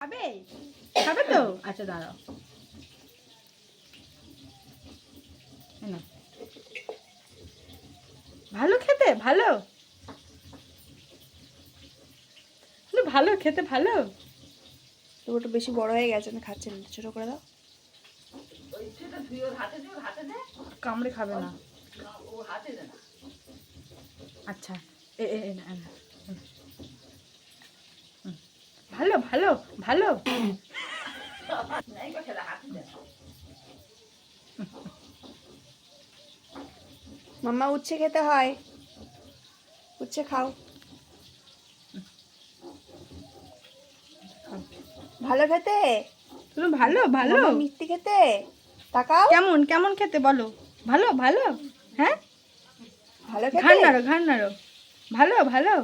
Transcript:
খাবে খাবে তো আচ্ছা দাঁড়াও না ভালো খেতে ভালো ভালো খেতে ভালো তো ওটা বেশি বড় হয়ে গেছে, আমি খাচ্ছি না, ছোট করে দাও। কামড়ে খাবে না আচ্ছা এ এ এ না না ভালো ভালো ভালো মাম্মা উচ্ছে খেতে হয়, উচ্ছে খাও। ভালো খেতে, তুমি ভালো ভালো মাম্মা মিষ্টি খেতে, তাকাও। কেমন কেমন খেতে বলো ভালো ভালো হ্যাঁ ভালো ঘাড় খেতে। নাড়ো ভালো ভালো